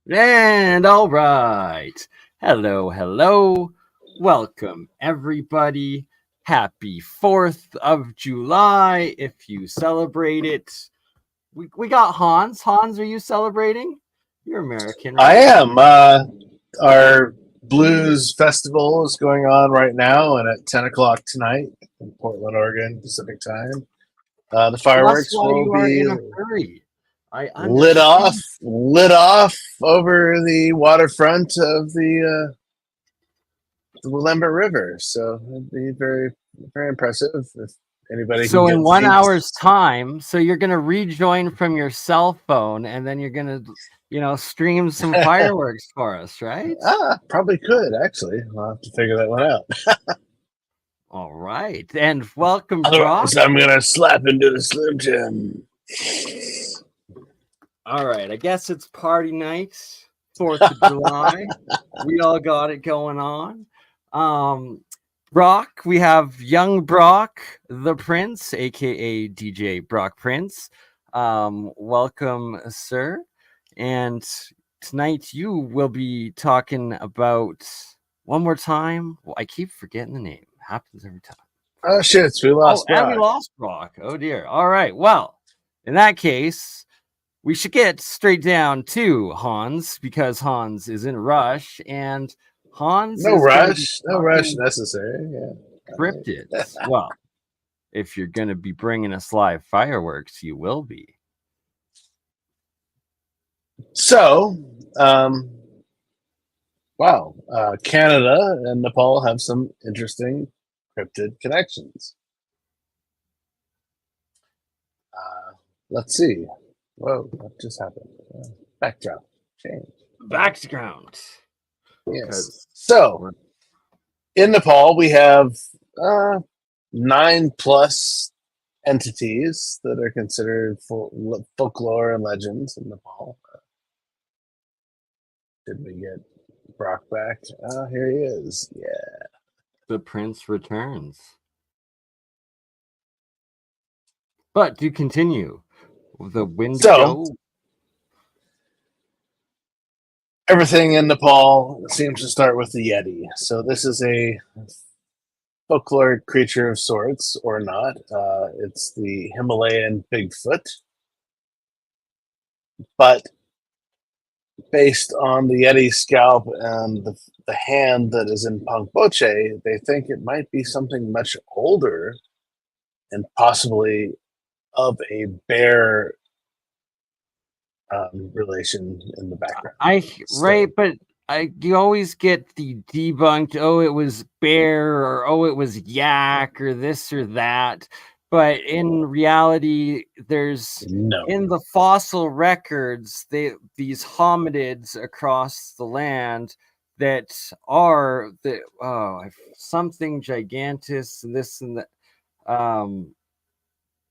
And all right. Hello. Welcome, everybody. Happy 4th of July if you celebrate it. We got Hans. Hans, are you celebrating? You're American, I right? am. Our blues festival is going on right now, and at 10 o'clock tonight in Portland, Oregon, Pacific time, the So that's fireworks why will you are be in a hurry. I lit off, understand. lit off over the waterfront of the Willamette River. So it'd be very, very impressive if anybody can So in get 1 hour's seats. time, so you're gonna rejoin from your cell phone and then you're gonna, stream some fireworks for us, right? Probably could actually. I'll have to figure that one out. All right. And welcome, Brock. Otherwise, I'm gonna slap into the Slim Jim. All right. I guess it's party night, 4th of July. We all got it going on. Brock, we have young Brock, the Prince, aka DJ Brock Prince. Welcome, sir. And tonight you will be talking about one more time. Well, I keep forgetting the name. Happens every time. Oh shit! We Oh, lost and we Brock. lost Brock. Oh dear. All right. Well, in that case, we should get straight down to Hans because Hans is in a rush and Hans No is going to be rush. No rush talking necessary. Yeah. All right. cryptids. Well, if you're going to be bringing us live fireworks, you will be. So, um, wow, Canada and Nepal have some interesting cryptid connections. Let's see. Whoa, what just happened? Backdrop change. Background. Yes. Because So, in Nepal, we have uh, 9+ entities that are considered folklore and legends in Nepal. Did we get Brock back? Oh, here he is. Yeah. the prince returns. But to continue, the wind So, go. everything in Nepal seems to start with the Yeti. So, this is a folkloric creature of sorts, or not. It's the Himalayan Bigfoot. But based on the Yeti scalp and the hand that is in Pangboche, they think it might be something much older and possibly of a bear relation in the background. Right, So, but you always get the debunked. Oh, it was bear, or oh, it was yak, or this or that. But in reality, there's no. in the fossil records these hominids across the land that are something gigantus and this and that.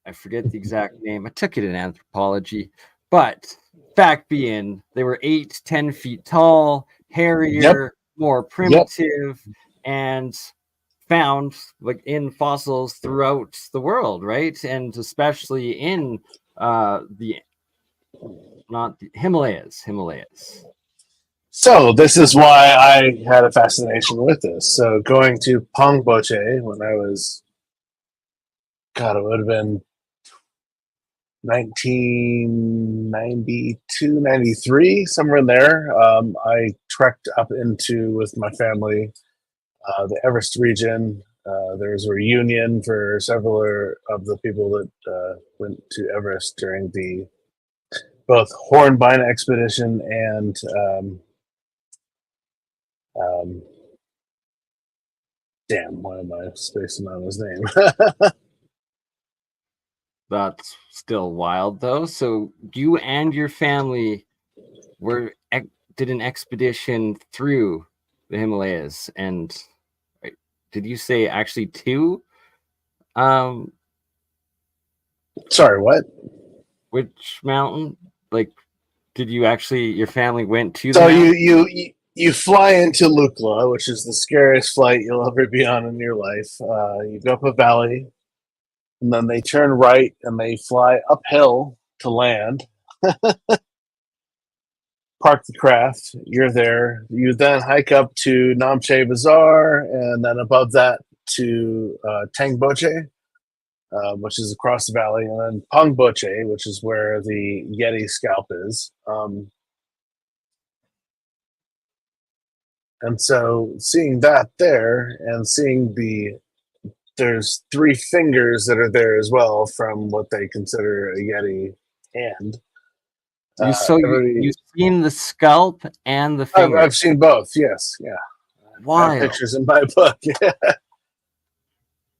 I forget the exact name. I took it in anthropology, but fact being, they were 8-10 feet tall, Yep. hairier, more Yep. primitive, and found like in fossils throughout the world, right? And especially in the not the Himalayas. So this is why I had a fascination with this. So going to Pangboche when I was, God, it would have been 1992, 93, somewhere in there. I trekked up into with my family the Everest region. There was a reunion for several of the people that went to Everest during the both Hornbein expedition and um, damn, why am I spacing on his name? That's still wild though. So you and your family did an expedition through the Himalayas, and did you say actually two? Um, Sorry, what? which mountain? Like, did you actually your family went to the So mountain? you fly into Lukla, which is the scariest flight you'll ever be on in your life. You go up a valley, and then they turn right and they fly uphill to land. park the craft. You're there. You then hike up to Namche Bazaar, and then above that to Tangboche, which is across the valley, and then Pangboche, which is where the Yeti scalp is. And so seeing that there, and seeing there's 3 fingers that are there as well from what they consider a Yeti hand. You've seen the scalp and the finger. I've seen both. Yes, yeah. I have pictures in my book. Yeah.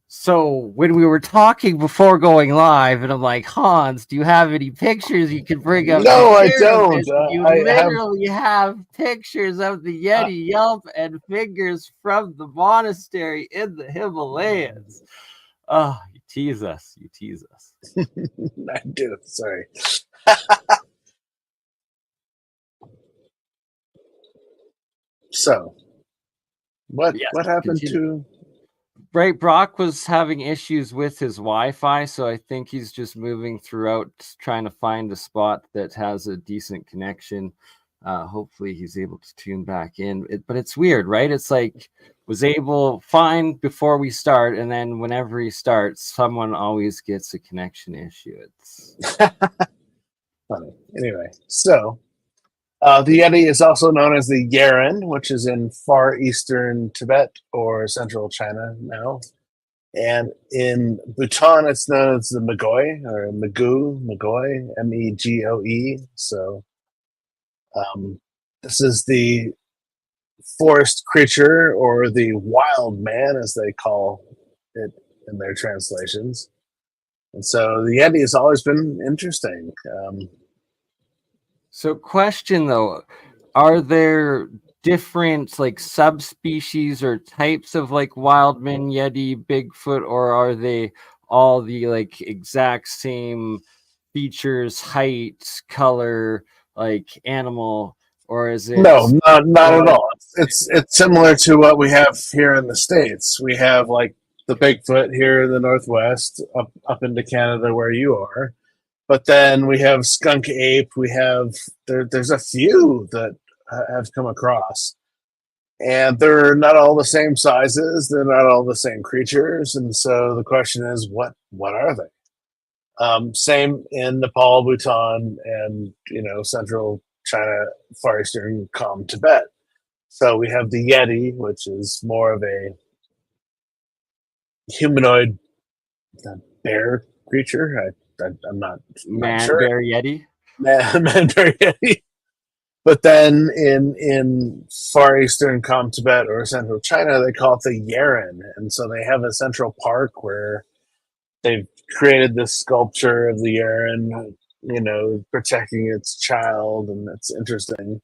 So when we were talking before going live, and I'm like, Hans, do you have any pictures you can bring up? No, I don't. You literally have pictures of the Yeti yelp and fingers from the monastery in the Himalayas. Oh, you tease us. You tease us. I do. Sorry. So, what happened to? Right, Brock was having issues with his Wi-Fi, so I think he's just moving throughout, trying to find a spot that has a decent connection. Hopefully, he's able to tune back in. But it's weird, right? It's like was able fine before we start, and then whenever he starts, someone always gets a connection issue. It's funny. Anyway, so. The Yeti is also known as the Yeren, which is in far eastern Tibet or central China now. And in Bhutan, it's known as the Megoi or Megoi, M-E-G-O-E. So this is the forest creature or the wild man, as they call it in their translations. And so the Yeti has always been interesting. So question though, are there different like subspecies or types of like wildman, Yeti, Bigfoot, or are they all the like exact same features, height, color, like animal, or is it? No, not at all. It's similar to what we have here in the States. We have like the Bigfoot here in the Northwest, up into Canada where you are. But then we have skunk ape. We have there's a few that have come across, and they're not all the same sizes. They're not all the same creatures, and so the question is, what are they? Same in Nepal, Bhutan, and central China, far eastern Tibet. So we have the Yeti, which is more of a humanoid bear creature. I'm not sure. Bear Yeti. Man bear Yeti. But then in far eastern Tibet or central China, they call it the Yeren, and so they have a central park where they've created this sculpture of the Yeren, protecting its child, and it's interesting.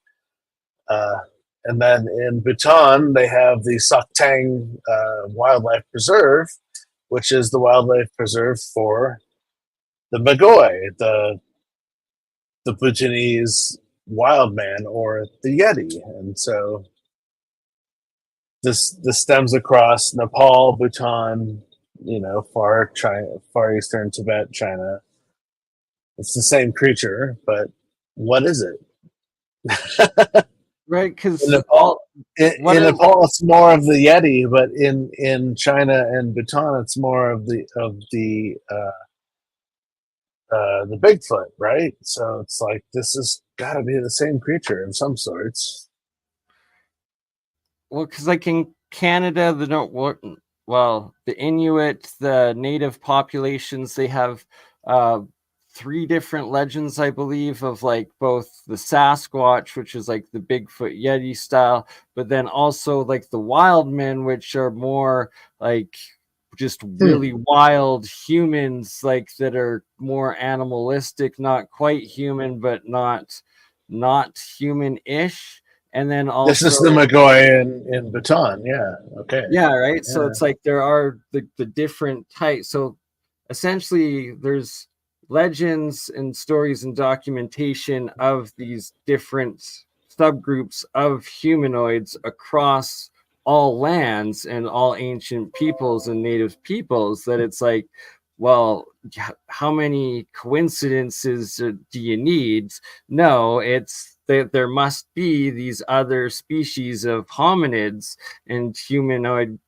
And then in Bhutan, they have the Soktang Wildlife Preserve, which is the wildlife preserve for the Megoi, the Bhutanese wild man or the Yeti. And so this stems across Nepal, Bhutan, far eastern Tibet, China. It's the same creature, but what is it? Right, because in Nepal, it's more of the Yeti, but in China and Bhutan, it's more of the Bigfoot, right? So it's like this has got to be the same creature of some sorts. Well, because like in Canada, the Inuit, the native populations, they have 3 different legends, I believe, of like both the Sasquatch, which is like the Bigfoot Yeti style, but then also like the wild men, which are more like just really wild humans, like that are more animalistic, not quite human, but not human-ish. And then also this is the Megoi in Bhutan. Yeah. Okay. Yeah. Right. Yeah. So it's like there are the different types. So essentially there's legends and stories and documentation of these different subgroups of humanoids across all lands and all ancient peoples and native peoples, that it's like, well, how many coincidences do you need? No, there must be these other species of hominids and humanoid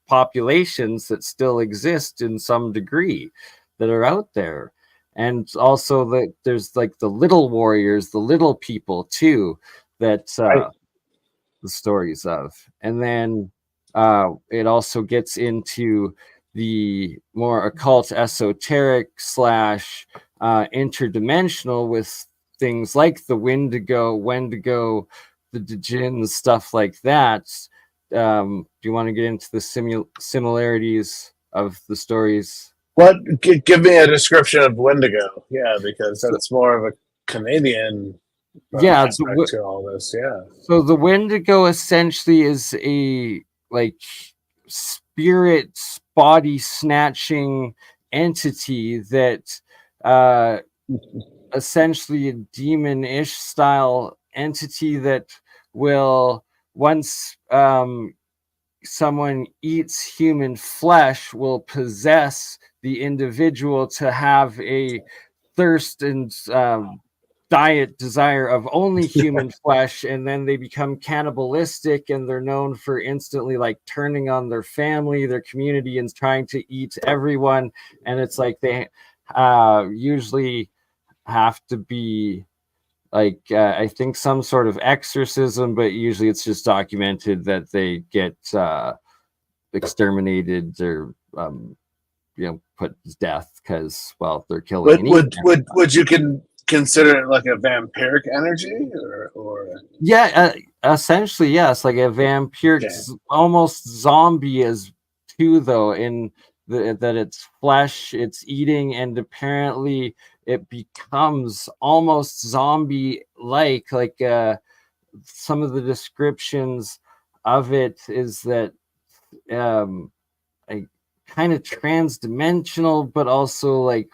populations that still exist in some degree that are out there. And also that there's like the little warriors, the little people too, that the stories of. And then it also gets into the more occult, esoteric slash interdimensional with things like the Wendigo, the Djinn, stuff like that. Do you want to get into the similarities of the stories? What? Give me a description of Wendigo. Yeah, because So, that's more of a Canadian yeah, aspect to all this. Yeah. so the Wendigo essentially is a like spirit body snatching entity that essentially a demon-ish style entity that will once someone eats human flesh will possess the individual to have a thirst and diet desire of only human flesh, and then they become cannibalistic, and they're known for instantly like turning on their family, their community, and trying to eat everyone. And it's like they usually have to be like I think some sort of exorcism, but usually it's just documented that they get exterminated or put to death because they're killing Would you consider it like a vampiric energy or yeah, essentially yes, like a vampiric almost zombie is too, though, in that it's flesh it's eating, and apparently it becomes almost zombie like some of the descriptions of it is that like kind of trans-dimensional, but also like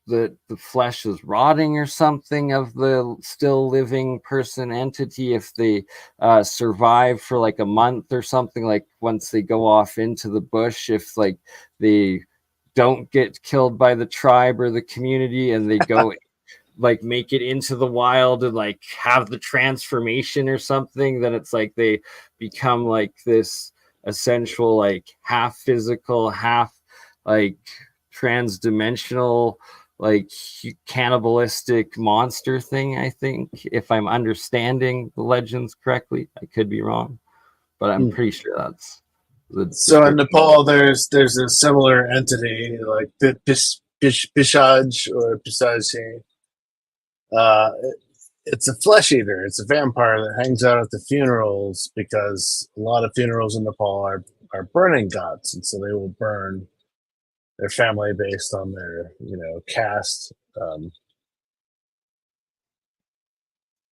the flesh is rotting or something of the still living person entity if they survive for like a month or something, like once they go off into the bush, if like they don't get killed by the tribe or the community and they go like make it into the wild and like have the transformation or something, then it's like they become like this essential like half physical half like trans-dimensional like cannibalistic monster thing. I think, if I'm understanding the legends correctly, I could be wrong, but I'm pretty sure that's the so in Nepal there's a similar entity like the Pishaj or Pisaji. It's a flesh eater. It's a vampire that hangs out at the funerals because a lot of funerals in Nepal are burning gods, and so they will burn their family based on their caste.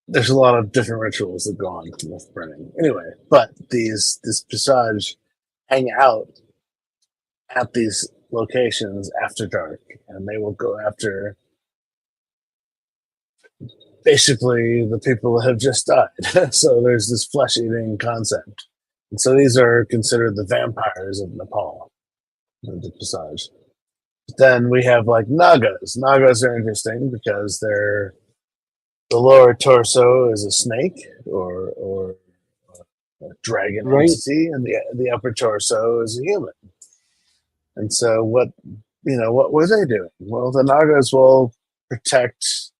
There's a lot of different rituals that go on with burning. Anyway, but this Pisage hang out at these locations after dark, and they will go after basically the people that have just died. So there's this flesh eating concept. And so these are considered the vampires of Nepal, the Pisage. But then we have like Nagas. Nagas are interesting because the lower torso is a snake or a dragon entity, and the upper torso is a human. And so what were they doing? Well, the Nagas will protect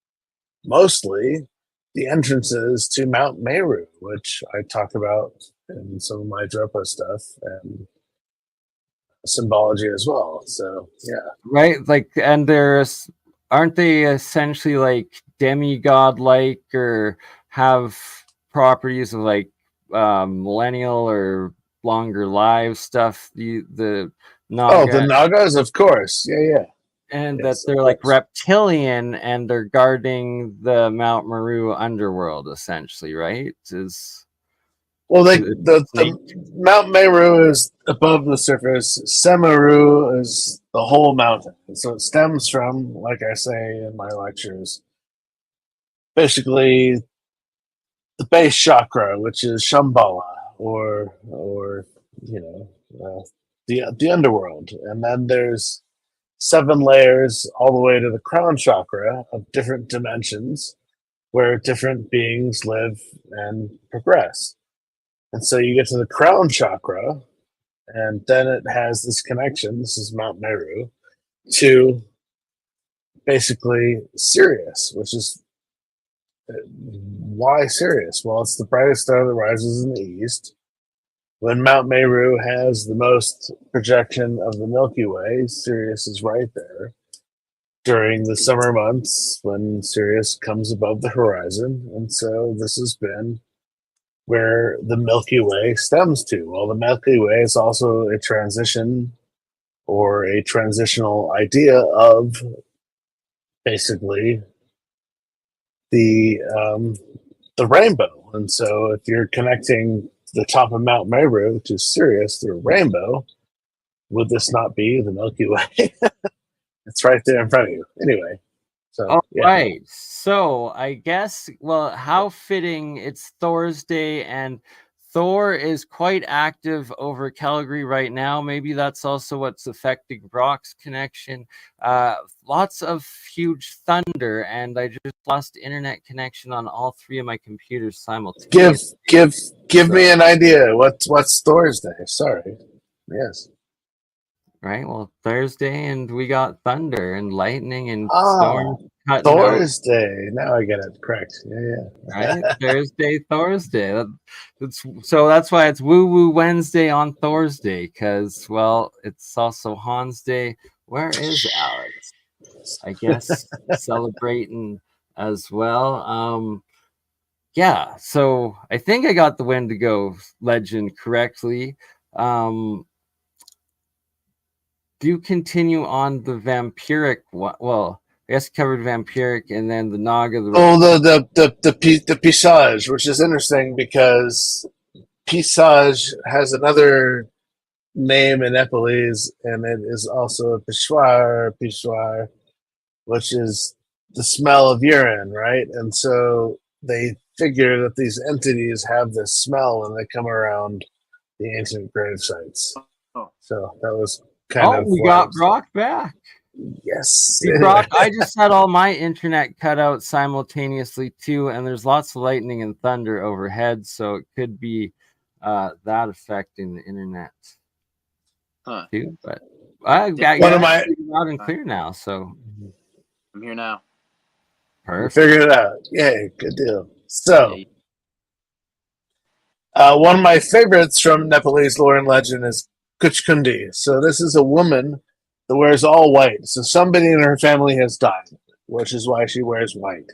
mostly the entrances to Mount Meru, which I talk about in some of my Dropa stuff and symbology as well. So yeah, right, like, and aren't they essentially like demigod like or have properties of like millennial or longer lives stuff, the Naga, the Nagas, of course, yeah. and yes, that they're like reptilian and they're guarding the Mount Meru underworld essentially, right? The Mount Meru is above the surface. Semeru is the whole mountain. So it stems from, like I say in my lectures, basically the base chakra, which is Shambhala, or the underworld, and then there's 7 layers all the way to the crown chakra of different dimensions, where different beings live and progress. And so you get to the crown chakra, and then it has this connection. This is Mount Meru to basically Sirius, which is why Sirius? Well, it's the brightest star that rises in the east. When Mount Meru has the most projection of the Milky Way, Sirius is right there. During the summer months when Sirius comes above the horizon. And so this has been where the Milky Way stems to. Well, the Milky Way is also a transition or a transitional idea of basically the rainbow. And so if you're connecting the top of Mount Meru to Sirius through a rainbow, would this not be the Milky Way? It's right there in front of you. Anyway. So, All yeah. right. So I guess, well, how fitting it's ThorsDay, and Thor is quite active over Calgary right now. Maybe that's also what's affecting Brock's connection. Lots of huge thunder, and I just lost internet connection on all three of my computers simultaneously. Give me an idea. What's ThorsDay? Sorry. Yes. Right. Well, Thursday, and we got thunder and lightning and storm. ThorsDay. Now I get it correct. Yeah. Right. ThorsDay. That's why it's WooWoo Wednesday on ThorsDay, because, well, it's also Hans Day. Where is Alex? I guess celebrating as well. Yeah. So I think I got the Wendigo legend correctly. Do you continue on the vampiric? Well, I guess covered vampiric, and then the Naga. The Pisage, which is interesting because Pisage has another name in Nepalese, and it is also a Pishwar, which is the smell of urine, right? And so they figure that these entities have this smell when they come around the ancient grave sites. So that was kind of. We got Brock back. Yes. See, Brock, I just had all my internet cut out simultaneously too, and there's lots of lightning and thunder overhead, so it could be that affecting the internet too. But I got you loud and clear now, so I'm here now. Perfect. We figured it out. Yay, good deal. So, one of my favorites from Nepalese lore and legend is Kuchkundi. So this is a woman that wears all white. So somebody in her family has died, which is why she wears white.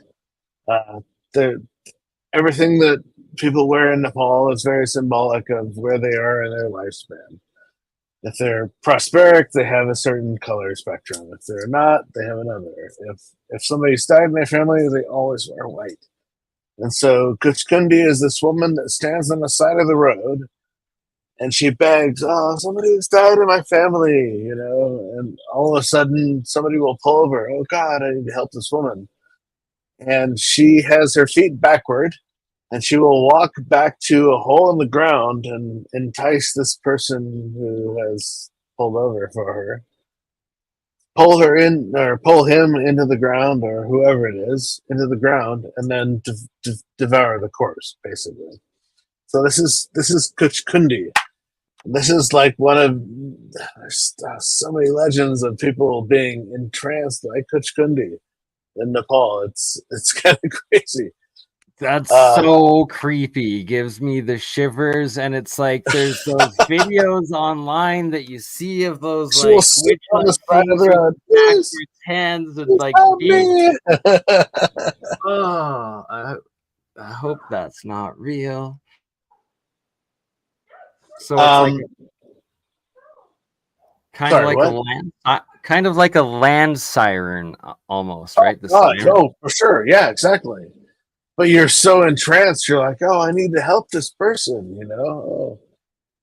Everything that people wear in Nepal is very symbolic of where they are in their lifespan. If they're prosperic, they have a certain color spectrum. If they're not, they have another. If somebody's died in their family, they always wear white. And so Kuchkundi is this woman that stands on the side of the road, and she begs, "Oh, somebody's died in my family," you know. And all of a sudden, somebody will pull over. "Oh God, I need to help this woman." And she has her feet backward, and she will walk back to a hole in the ground and entice this person who has pulled over for her, pull her in, or pull him into the ground, or whoever it is into the ground, and then devour the corpse, basically. So this is Kuchkundi. This is like one of there's so many legends of people being entranced by Kuchkundi in Nepal. It's kind of crazy. That's so creepy. Gives me the shivers, and it's like there's those videos online that you see of those like witch on the side of the road, backwards hands and like oh, I hope that's not real. So it's like kind of like a land siren almost, right? Oh, for sure. Yeah, exactly. But you're so entranced, you're like, "Oh, I need to help this person," you know?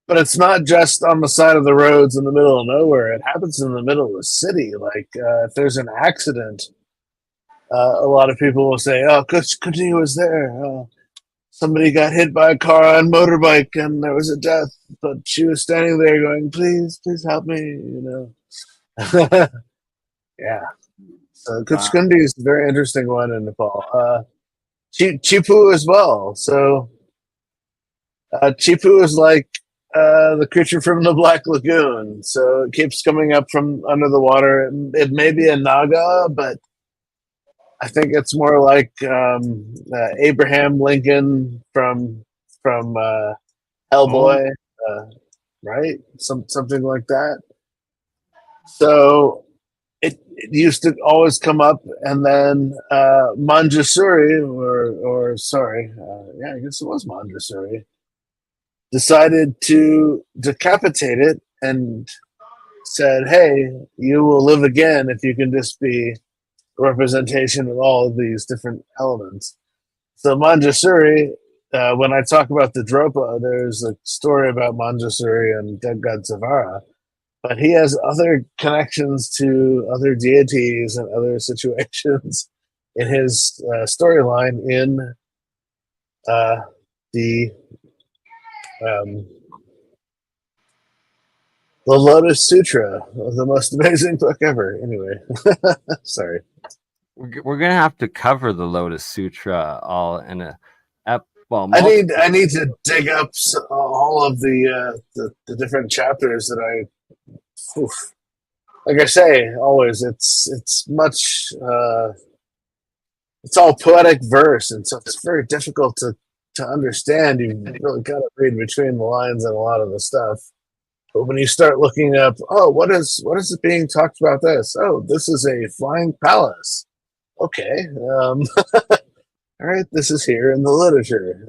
But it's not just on the side of the roads in the middle of nowhere. It happens in the middle of the city. Like, if there's an accident, a lot of people will say, "Oh, Kuchkundi was there. Somebody got hit by a car on motorbike and there was a death, but she was standing there going, please help me," you know? Yeah. So Kuchkundi is a very interesting one in Nepal. Chipu as well. So Chipu is like the creature from the Black Lagoon. So it keeps coming up from under the water. It may be a Naga, but I think it's more like Abraham Lincoln from Hellboy, right? Something like that. So it used to always come up, and then Manjusuri, or sorry, yeah, I guess it was Manjusuri, decided to decapitate it and said, "Hey, you will live again if you can just be a representation of all of these different elements." So Manjusuri, when I talk about the Dropa, there's a story about Manjusuri and Dead God Zavara, but he has other connections to other deities and other situations in his storyline in the Lotus Sutra, the most amazing book ever. Anyway, sorry. We're gonna have to cover the Lotus Sutra all in a I need to dig up all of the different chapters that I. Oof. Like I say, always it's much. It's all poetic verse, and so it's very difficult to understand. You really got to read between the lines and a lot of the stuff. But when you start looking up, oh, what is it being talked about? This, oh, this is a flying palace. Okay, all right, this is here in the literature.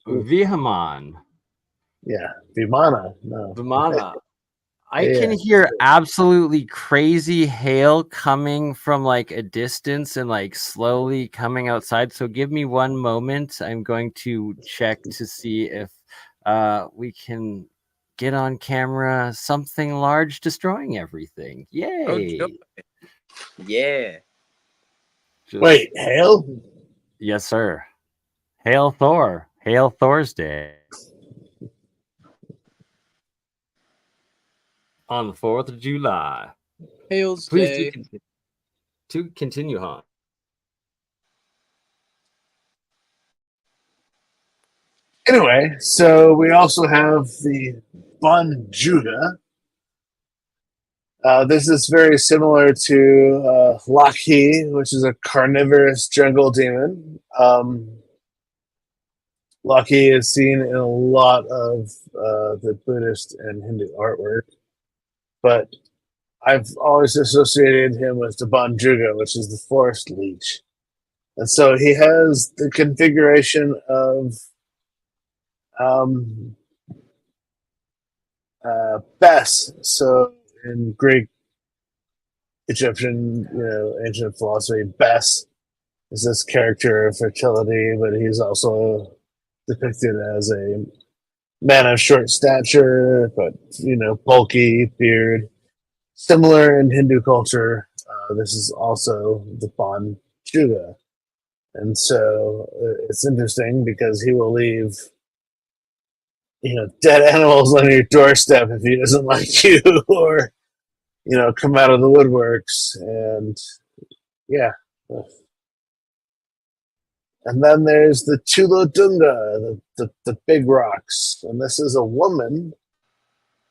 Vihaman. Yeah, Vimana. No, Vimana. I Yeah. can hear absolutely crazy hail coming from like a distance and like slowly coming outside. So give me one moment. I'm going to check to see if we can get on camera something large destroying everything. Yay! Yeah. Wait, hail? Yes, sir. Hail Thor. Hail ThorsDay. On the 4th of July. Hail's Please Day. do continue, Han. Anyway, so we also have the Bonjuga. This is very similar to Lakhi, which is a carnivorous jungle demon. Lakhi is seen in a lot of the Buddhist and Hindu artwork, but I've always associated him with the Bonjuga, which is the forest leech. And so he has the configuration of Bes. So in Greek, Egyptian, ancient philosophy, Bes is this character of fertility, but he's also depicted as a man of short stature, but bulky beard. Similar in Hindu culture, this is also the Bonjuga, and so it's interesting because he will leave dead animals on your doorstep if he doesn't like you, or come out of the woodworks, and yeah. And then there's the Tulodunga, the big rocks, and this is a woman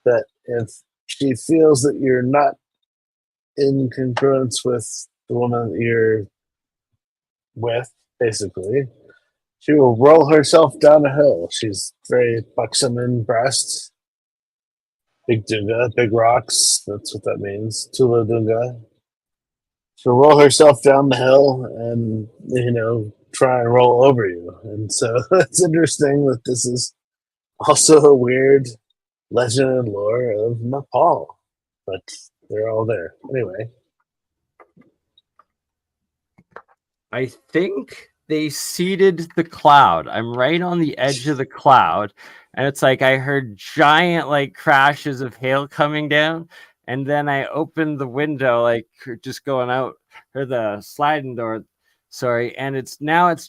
that if she feels that you're not in congruence with the woman that you're with, basically, she will roll herself down a hill. She's very buxom in breast. Big Dunga, big rocks. That's what that means. Tula Dunga. She'll roll herself down the hill and, try and roll over you. And so it's interesting that this is also a weird legend and lore of Nepal. But they're all there. Anyway. I think they seeded the cloud. I'm right on the edge of the cloud, and it's like I heard giant like crashes of hail coming down, and then I opened the window, like just going out, or the sliding door, sorry, and it's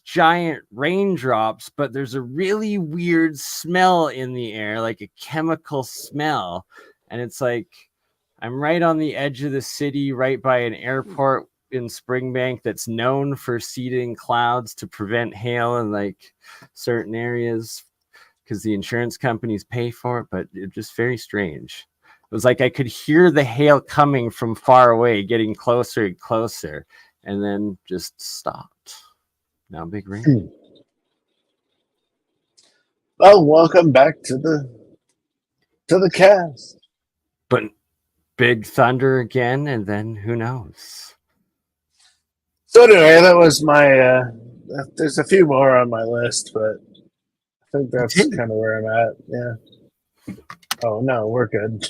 giant raindrops, but there's a really weird smell in the air, like a chemical smell, and it's like I'm right on the edge of the city, right by an airport in Springbank that's known for seeding clouds to prevent hail in like certain areas because the insurance companies pay for it, but it's just very strange. It was like I could hear the hail coming from far away, getting closer and closer, and then just stopped. Now big rain. Well, welcome back to the cast. But big thunder again, and then who knows? So anyway, that was my. There's a few more on my list, but I think that's kind of where I'm at. Yeah. Oh no, we're good.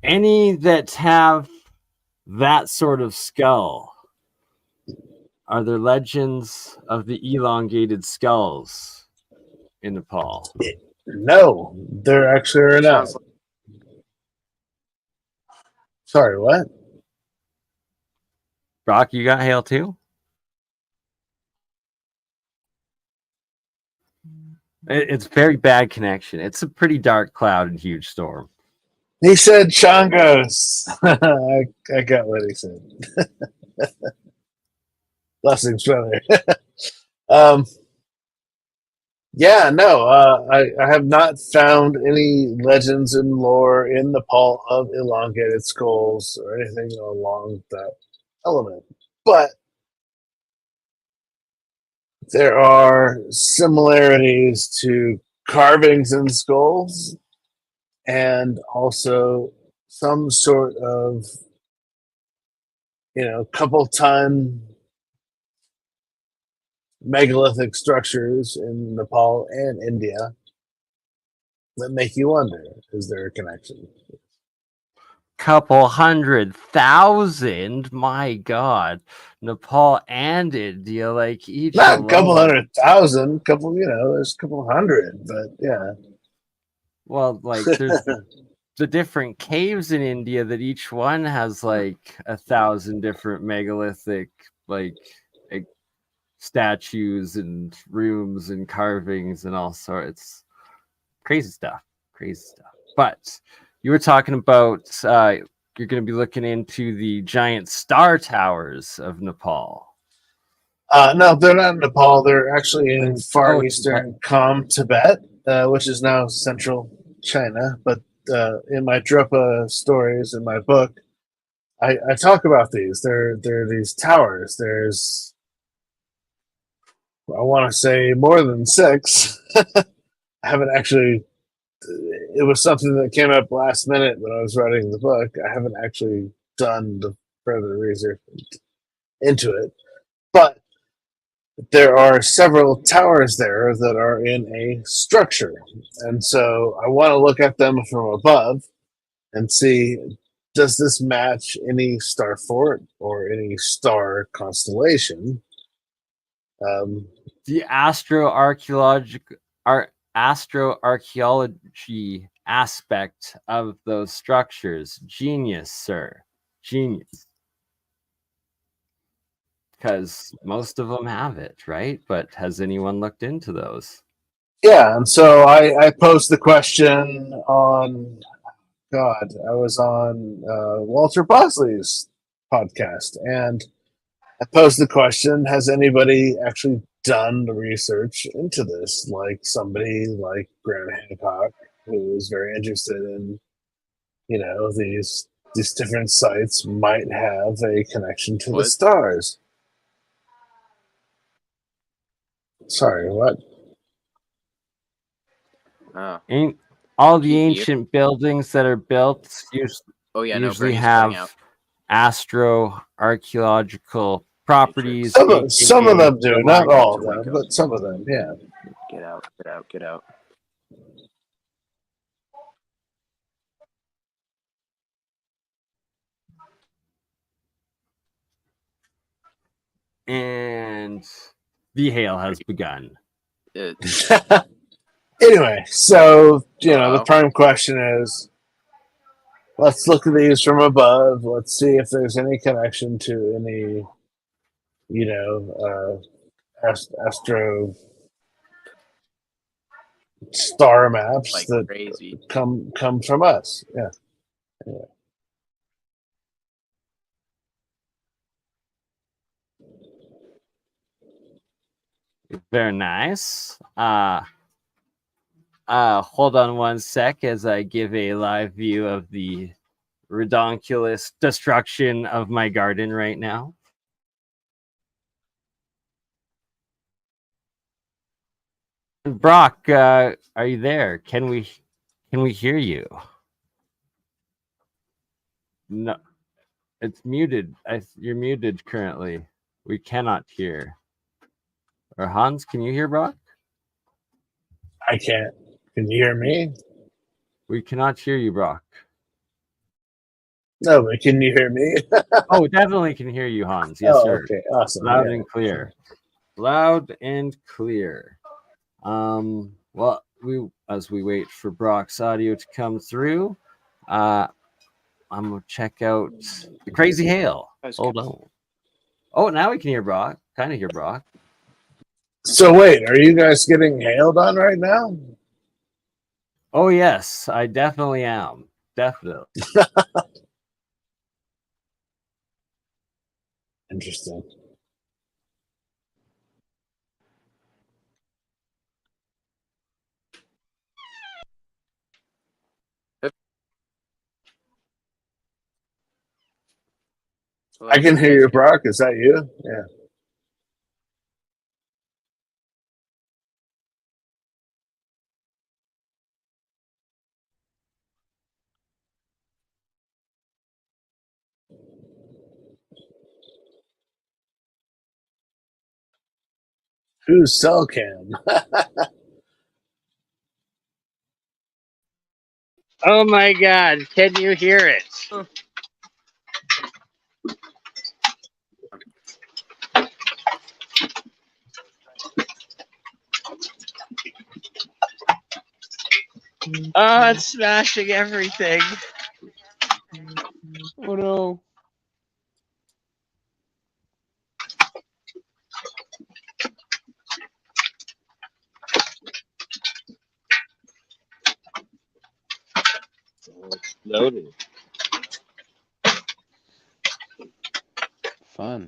Any that have that sort of skull, are there legends of the elongated skulls in Nepal? No, there actually are not. Sounds Sorry, what? Brock, you got hail too? It's very bad connection. It's a pretty dark cloud and huge storm. He said Changos. I got what he said. Blessings, brother. Yeah, no, I have not found any legends and lore in Nepal of elongated skulls or anything along that element. But there are similarities to carvings in skulls and also some sort of, couple ton megalithic structures in Nepal and India that make you wonder, is there a connection? Couple 100,000, my God. Nepal and India, like each Not a couple alone. 100,000, there's a couple hundred, but yeah. Well, like there's the different caves in India that each one has like 1,000 different megalithic like statues and rooms and carvings and all sorts. Crazy stuff. But you were talking about you're going to be looking into the giant star towers of Nepal. No, they're not in Nepal. They're actually in far eastern Tibet. Tibet, which is now central China. But in my Drupa stories in my book, I talk about these. They're these towers. There's, I want to say, more than 6. I haven't actually. It was something that came up last minute when I was writing the book. I haven't actually done the further research into it, but there are several towers there that are in a structure. And so I want to look at them from above and see, does this match any star fort or any star constellation? The astroarchaeology aspect of those structures. Genius, sir. Genius. Because most of them have it, right? But has anyone looked into those? Yeah, and so I posed the question on, God, I was on Walter Bosley's podcast, and I posed the question, has anybody actually done the research into this? Like somebody like Graham Hancock, who is very interested in, these different sites might have a connection to the stars. Sorry, what? Ain't all the ancient buildings that are built usually have astroarchaeological properties. Some of them do, not all of them, but some of them, yeah. Get out. And the hail has begun. Anyway, so, the prime question is, let's look at these from above. Let's see if there's any connection to any, astro star maps like that crazy. come from us. Yeah. Very nice. Hold on one sec as I give a live view of the redonkulous destruction of my garden right now. Brock, are you there? Can we hear you? No, it's muted. You're muted currently. We cannot hear. Or Hans, can you hear Brock? I can't. Can you hear me? We cannot hear you, Brock. No, but can you hear me? Oh, definitely can hear you, Hans. Yes, sir. Okay, awesome. Loud and clear. Loud and clear. Well, as we wait for Brock's audio to come through, I'm gonna check out the crazy hail. Hold on. Oh, now we can hear Brock. Kind of hear Brock. So wait, are you guys getting hailed on right now? Oh yes, I definitely am. Definitely. Interesting. I can hear you, Brock. Is that you? Yeah. Who's cell cam? Oh my God! Can you hear it? Oh, it's smashing everything. Oh no. It's loaded. Fun.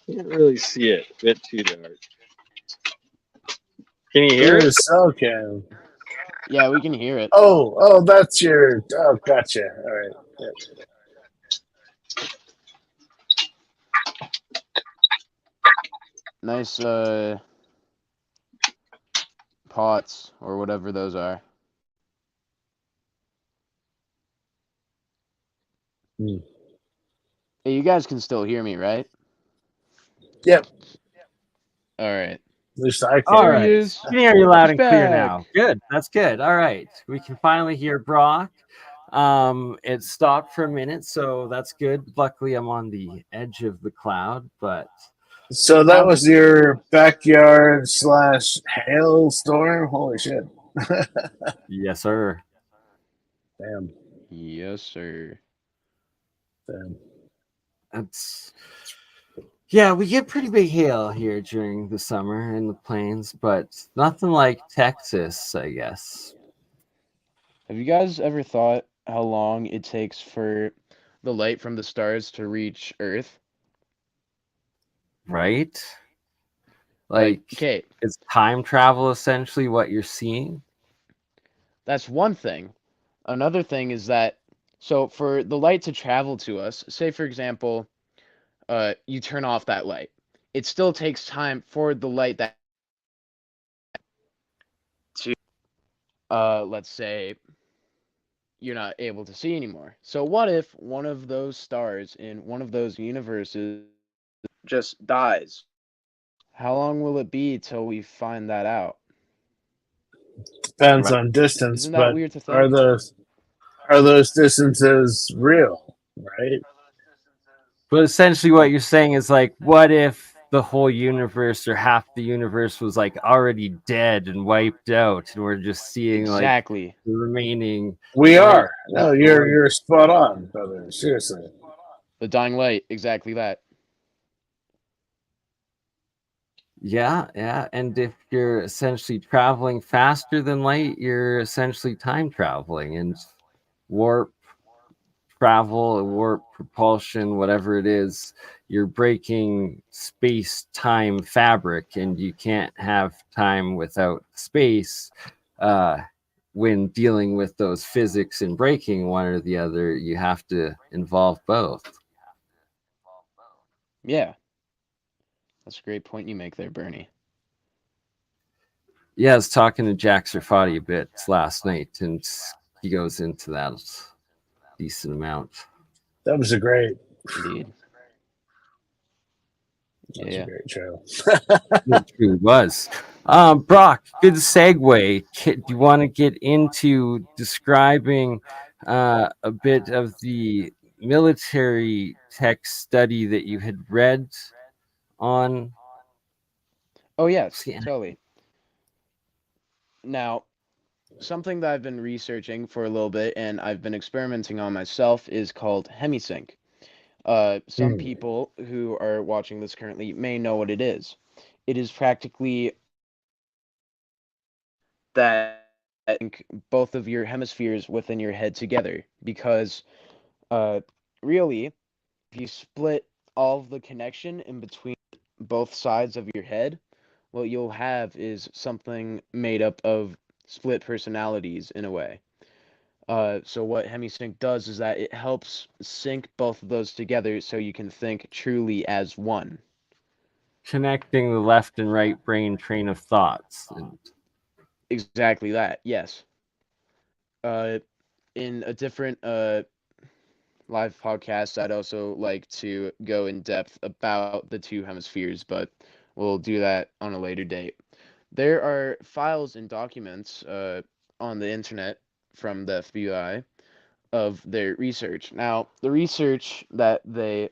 Can't really see it. A bit too dark. Can you hear it? Who's cell cam? Yeah, we can hear it. Oh, that's your. Oh, gotcha. All right. Yep. Nice pots or whatever those are. Hmm. Hey, you guys can still hear me, right? Yep. All right. At least I can. All There right. he is. We can hear you loud and He's clear back. now. Good. That's good. All right. We can finally hear Brock. It stopped for a minute, so that's good. Luckily, I'm on the edge of the cloud, but So that was your backyard / hailstorm? Holy shit. yes, sir. Damn. Yes, sir. Damn. Yeah, we get pretty big hail here during the summer in the plains, but nothing like Texas, I guess. Have you guys ever thought how long it takes for the light from the stars to reach Earth? Right? Like, Like, okay, is time travel essentially what you're seeing? that's one thing. Another thing is that, so for the light to travel to us, say for example, you turn off that light. It still takes time for the light that to, let's say, you're not able to see anymore. So what if one of those stars in one of those universes just dies? How long will it be till we find that out? Depends on distance, Isn't that but weird to are think? those distances real? Right? But essentially, what you're saying is like, what if the whole universe or half the universe was like already dead and wiped out, and we're just seeing like Exactly. the remaining? We light are. No, you're spot on, brother. Seriously. The dying light, exactly that. Yeah. And if you're essentially traveling faster than light, you're essentially time traveling and warp travel, a warp, propulsion, whatever it is, you're breaking space-time fabric, and you can't have time without space. When dealing with those physics and breaking one or the other, you have to involve both. Yeah, that's a great point you make there, Bernie. Yeah, I was talking to Jack Serfati a bit last night, and he goes into that decent amount. That was a great. Indeed. That was a Yeah. great show. It truly was. Brock, good segue. Do you want to get into describing a bit of the military tech study that you had read on? Oh yes, totally. Now, something that I've been researching for a little bit and I've been experimenting on myself is called hemisync. Some Hmm. people who are watching this currently may know what it is. It is practically that sync both of your hemispheres within your head together because uh, really, if you split all of the connection in between both sides of your head, what you'll have is something made up of split personalities in a way. So what hemisync does is that it helps sync both of those together so you can think truly as one. Connecting the left and right brain train of thoughts. And Exactly that, yes. Uh, in a different live podcast, I'd also like to go in depth about the two hemispheres, but we'll do that on a later date. There are files and documents on the internet from the FBI of their research. Now, the research that they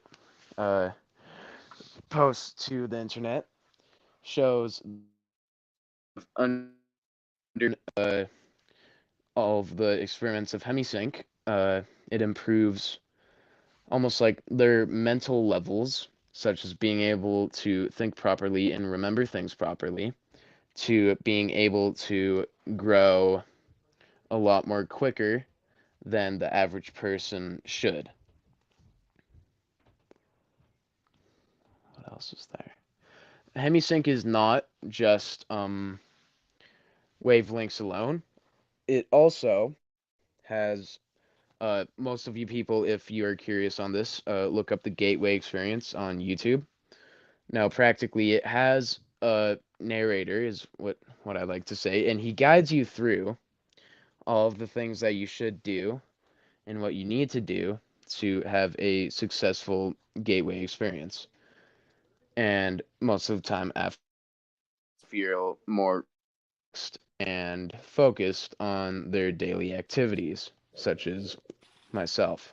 uh, post to the internet shows under uh, all of the experiments of hemisync, it improves almost like their mental levels, such as being able to think properly and remember things properly, to being able to grow a lot more quicker than the average person should. What else is there? Hemisync is not just wavelengths alone. It also has most of you people, if you are curious on this, look up the Gateway Experience on YouTube. Now, practically, it has a narrator, is what I like to say, and he guides you through all of the things that you should do and what you need to do to have a successful Gateway experience. And most of the time, after feel more relaxed and focused on their daily activities, such as myself.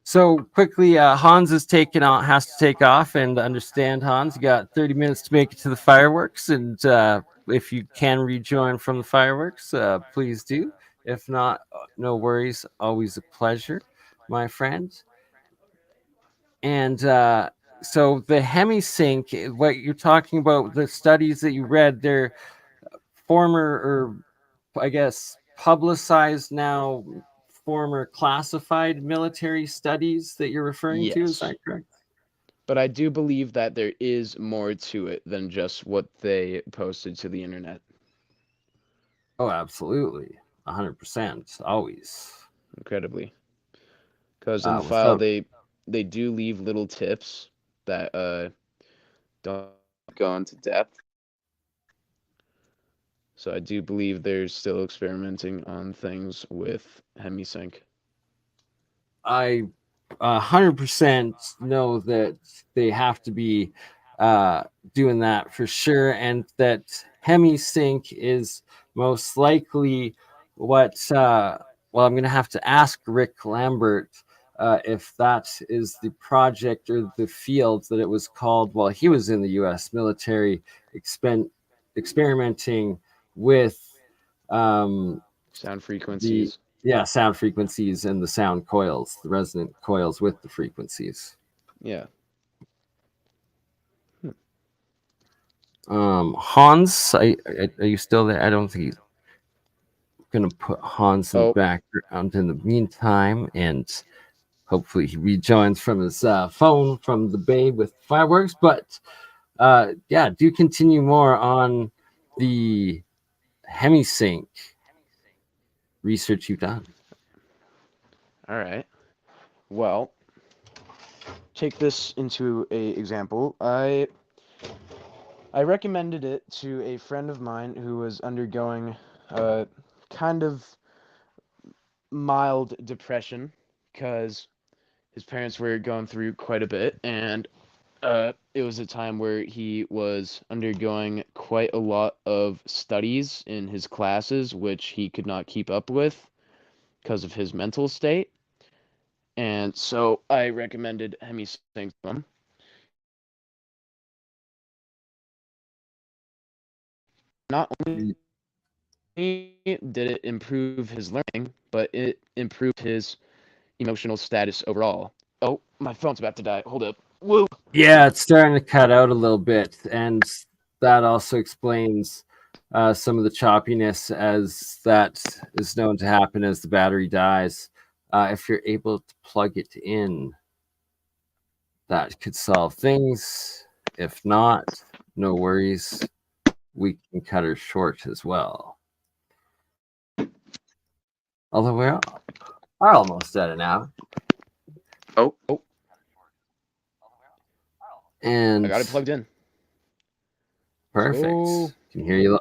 so quickly, Hans is taking on, has to take off, and understand, Hans, you got 30 minutes to make it to the fireworks, and if you can rejoin from the fireworks, please do. If not, no worries. Always a pleasure, my friend. And so the hemisync, what you're talking about, the studies that you read, they're former, or I guess publicized now, former classified military studies that you're referring to. Is Yes. that correct? But I do believe that there is more to it than just what they posted to the internet. Oh, absolutely. 100%. Always. Incredibly. Because in the file Without. they do leave little tips that don't go into depth. So I do believe they're still experimenting on things with hemisync. I 100% know that they have to be doing that for sure, and that hemisync is most likely what. Well, I'm going to have to ask Rick Lambert if that is the project or the field that it was called while he was in the U.S. military, experimenting with Sound the frequencies. sound frequencies and the sound coils, the resonant coils with the frequencies. Yeah. Hans, are you still there? I don't think he's. gonna put Hans in the background in the meantime, and hopefully he rejoins from his phone from the bay with fireworks. But yeah, do continue more on the hemisync research you've done. All right. Well, take this into a example. I recommended it to a friend of mine who was undergoing a kind of mild depression because his parents were going through quite a bit, and it was a time where he was undergoing quite a lot of studies in his classes, which he could not keep up with because of his mental state. And so I recommended hemisync to him. Not only did it improve his learning, but it improved his emotional status overall. Oh, my phone's about to die. Hold up. Woo! Yeah, it's starting to cut out a little bit, and that also explains some of the choppiness, as that is known to happen as the battery dies. If you're able to plug it in, that could solve things. If not, no worries. We can cut her short as well. Although we are almost at an hour. Oh. And I got it plugged in. Perfect. So... Can hear you.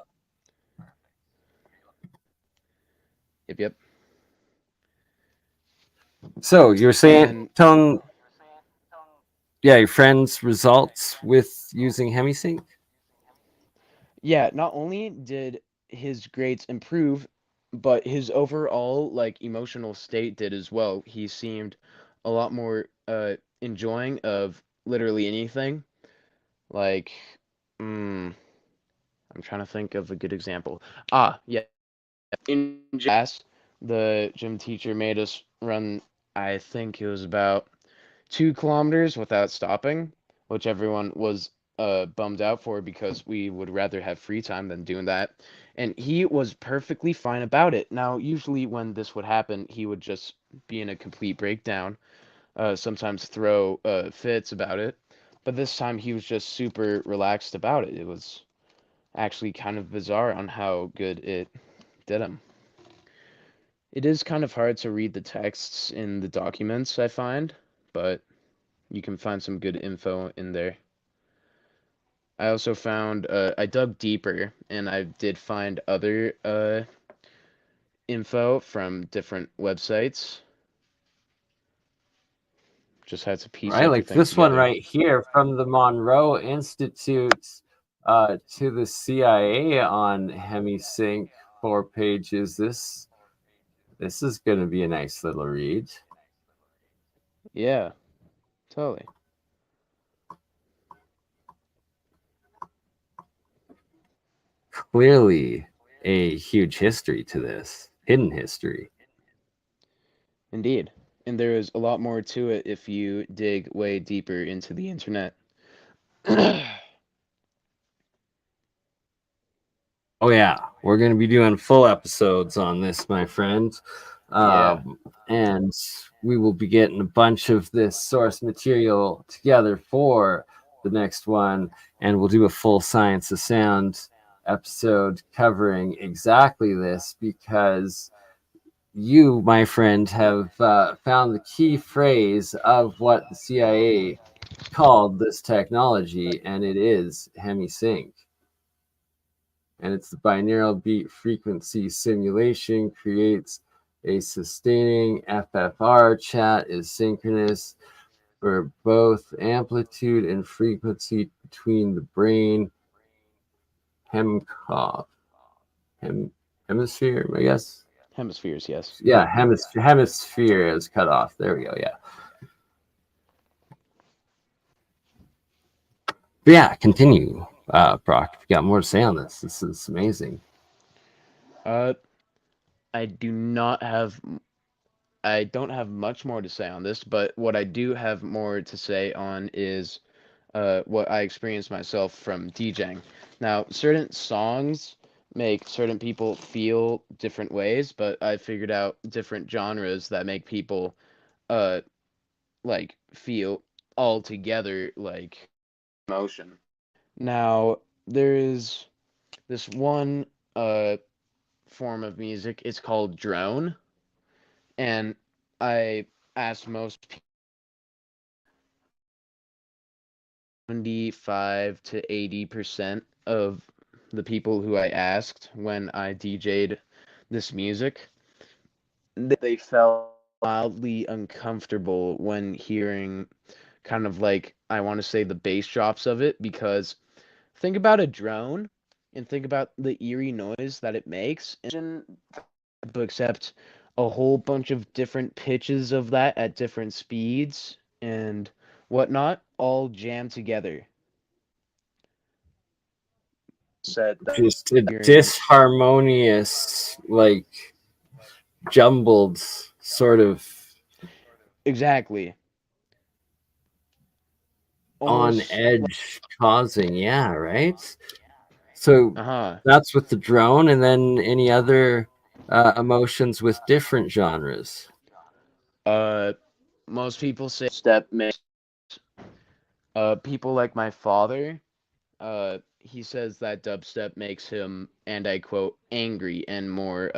Yep. So you were saying, telling, your friend's results with using hemisync? Yeah, not only did his grades improve, but his overall emotional state did as well. He seemed a lot more enjoying of literally anything. Like, I'm trying to think of a good example. Yeah. In class, the gym teacher made us run, I think it was about 2 kilometers without stopping, which everyone was bummed out for because we would rather have free time than doing that. And he was perfectly fine about it. Now, usually when this would happen, he would just be in a complete breakdown, sometimes throw fits about it. But this time he was just super relaxed about it. It was actually kind of bizarre on how good it did him. It is kind of hard to read the texts in the documents, I find, but you can find some good info in there. I also found, I dug deeper, and I did find other info from different websites. Just had to piece Right, like everything this together. one right here from the Monroe Institute to the CIA on hemisync, 4 pages. This is going to be a nice little read. Yeah, totally. Clearly a huge history to this, hidden history. Indeed. And there is a lot more to it if you dig way deeper into the internet. Oh yeah, we're going to be doing full episodes on this, my friend. Yeah. And we will be getting a bunch of this source material together for the next one, and we'll do a full Science of Sound episode covering exactly this, because you, my friend, have found the key phrase of what the CIA called this technology, and it is hemisync. And it's the binaural beat frequency simulation creates a sustaining FFR. Chat is synchronous for both amplitude and frequency between the brain hemisphere, I guess. Hemispheres, yes. Yeah, hemisphere is cut off. There we go. Yeah. But yeah, continue, Brock. If you got more to say on this, this is amazing. I don't have much more to say on this, but what I do have more to say on is what I experienced myself from DJing. Now, certain songs make certain people feel different ways, but I figured out different genres that make people uh like feel all together like emotion. Now there is this one form of music. It's called drone, and I asked most people, 75 to 80% of the people who I asked when I DJ'd this music, they felt mildly uncomfortable when hearing kind of like, I want to say, the bass drops of it, because think about a drone and think about the eerie noise that it makes, and except a whole bunch of different pitches of that at different speeds and whatnot all jammed together. Said that Just a experience. disharmonious, like jumbled sort of Exactly. on Almost. edge causing, yeah, right? So Uh-huh. that's with the drone, and then any other emotions with different genres. Uh, most people say step makes. People like my father. He says that dubstep makes him, and I quote, angry and more.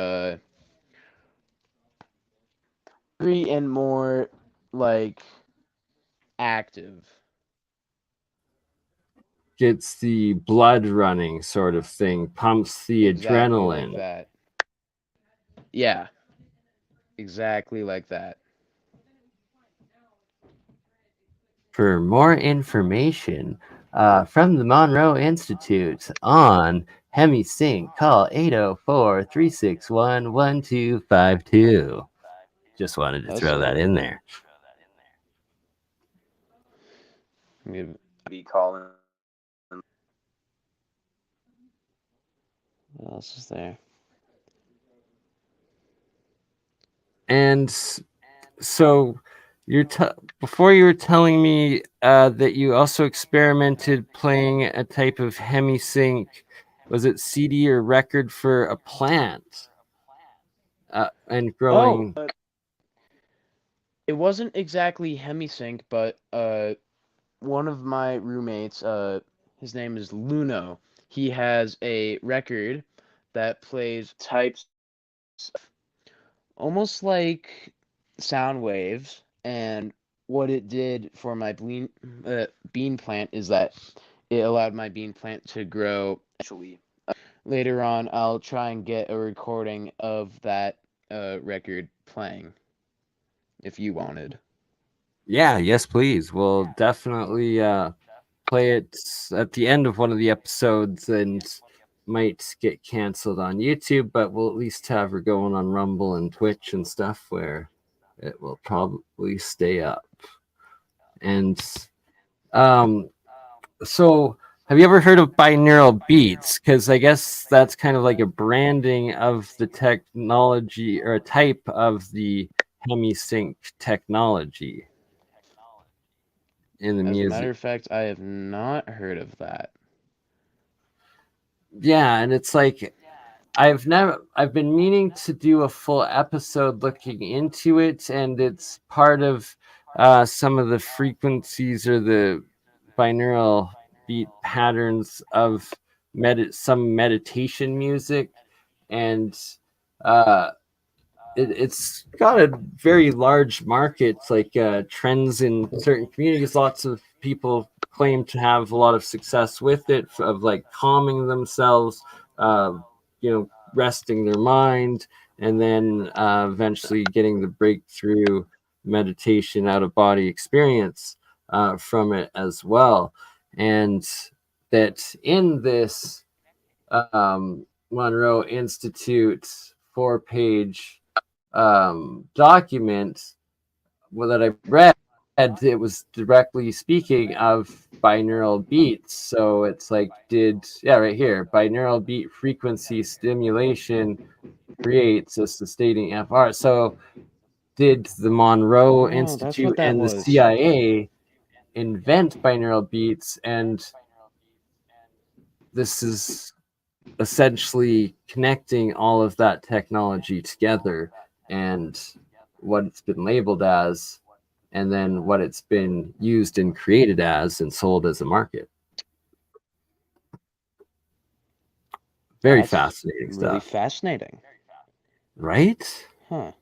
Angry and more like active. Gets the blood running sort of thing, pumps the Exactly like adrenaline. that. Yeah. Exactly like that. For more information from the Monroe Institute on HemiSync, call 804-361-1252. Just wanted to That's throw that it. in there. Be calling. What else is there? And so you're before you were telling me that you also experimented playing a type of hemisync. Was it CD or record for a plant and Oh, growing? it wasn't exactly hemisync, but one of my roommates, his name is Luno. He has a record that plays types almost like sound waves, and what it did for my bean plant is that it allowed my bean plant to grow naturally. Later on, I'll try and get a recording of that record playing if you wanted. Yeah, yes, please. We'll definitely play it at the end of one of the episodes, and might get canceled on YouTube, but we'll at least have her going on Rumble and Twitch and stuff where it will probably stay up. And um, so have you ever heard of binaural beats? Because I guess that's kind of like a branding of the technology or a type of the hemisync technology in the As a matter music. of fact, I have not heard of that. Yeah, and it's like I've been meaning to do a full episode looking into it, and it's part of some of the frequencies or the binaural beat patterns of some meditation music, and uh it's got a very large market. It's like trends in certain communities. Lots of people claim to have a lot of success with it, of like calming themselves, uh, resting their mind, and then eventually getting the breakthrough meditation out of body experience from it as well. And that in this Monroe Institute 4-page document that I read, it was directly speaking of binaural beats. So it's like, right here, binaural beat frequency stimulation creates a sustaining FR. So did the Monroe Oh, that's what Institute that and the was. CIA invent binaural beats? And this is essentially connecting all of that technology together and what it's been labeled as, and then what it's been used and created as and sold as a market. Very That's fascinating really stuff. fascinating. Right? Huh.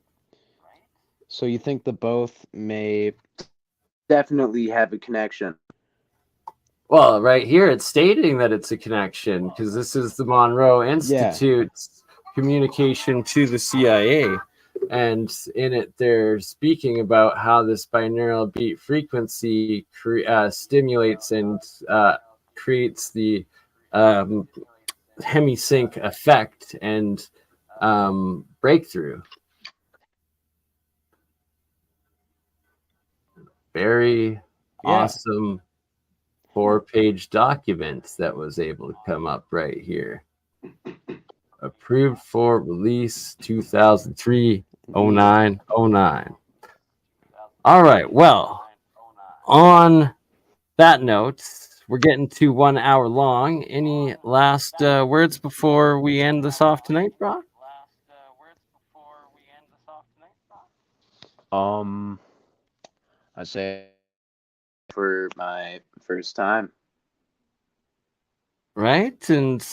So you think the both may definitely have a connection? Well, right here it's stating that it's a connection because this is the Monroe Institute's communication to the CIA. And in it, they're speaking about how this binaural beat frequency stimulates and creates the hemisync effect and breakthrough. Very awesome 4-page document that was able to come up right here. Approved for release 2003 0909. All right. Well, on that note, we're getting to 1 hour long. Any last words before we end this off tonight, Brock? I say for my first time. Right? And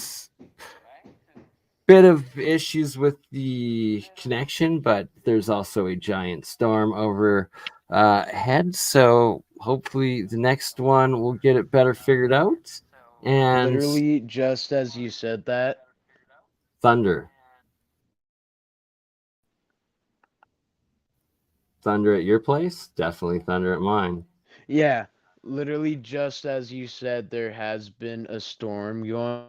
bit of issues with the connection, but there's also a giant storm over head, so hopefully the next one will get it better figured out. And literally just as you said that, thunder at your place, definitely thunder at mine. yeah, literally just as you said, there has been a storm going,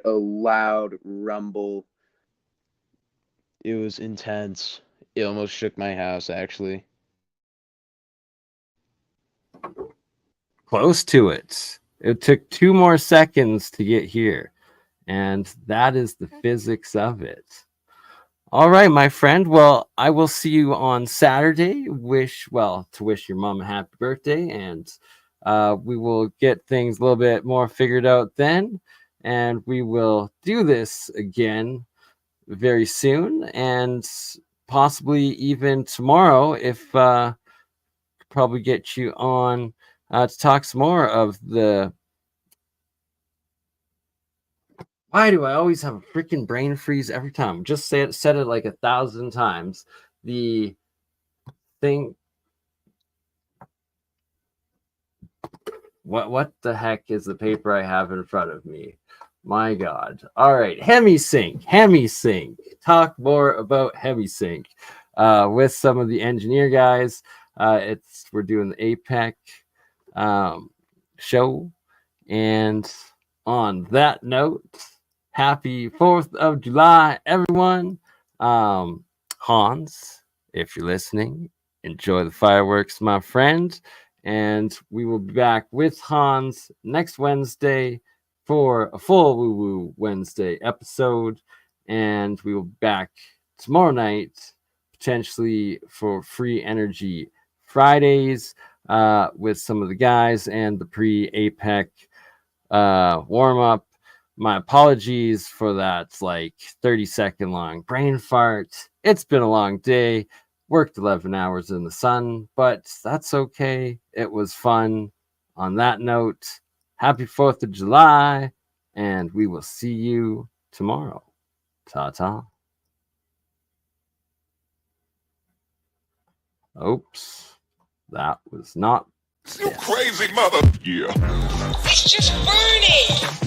a loud rumble. It was intense. It almost shook my house, actually. Close to it. It took 2 more seconds to get here, and that is the physics of it. All right, my friend. Well, I will see you on Saturday. To wish your mom a happy birthday, and we will get things a little bit more figured out then, and we will do this again very soon, and possibly even tomorrow if probably get you on to talk some more of the. Why do I always have a freaking brain freeze every time? Just said it like 1,000 times. The thing. What the heck is the paper I have in front of me? My God. All right. Hemisync. Talk more about Hemisync with some of the engineer guys. We're doing the APEC show. And on that note, happy 4th of July, everyone. Hans, if you're listening, enjoy the fireworks, my friend. And we will be back with Hans next Wednesday for a full WooWoo Wednesday episode. And we will be back tomorrow night, potentially for Free Energy Fridays with some of the guys and the pre-APEC warm-up. My apologies for that 30-second long brain fart. It's been a long day. Worked 11 hours in the sun, but that's okay. It was fun. On that note, happy 4th of July, and we will see you tomorrow. Ta-ta. Oops. That was not... You crazy mother... Yeah. It's just BurnEye.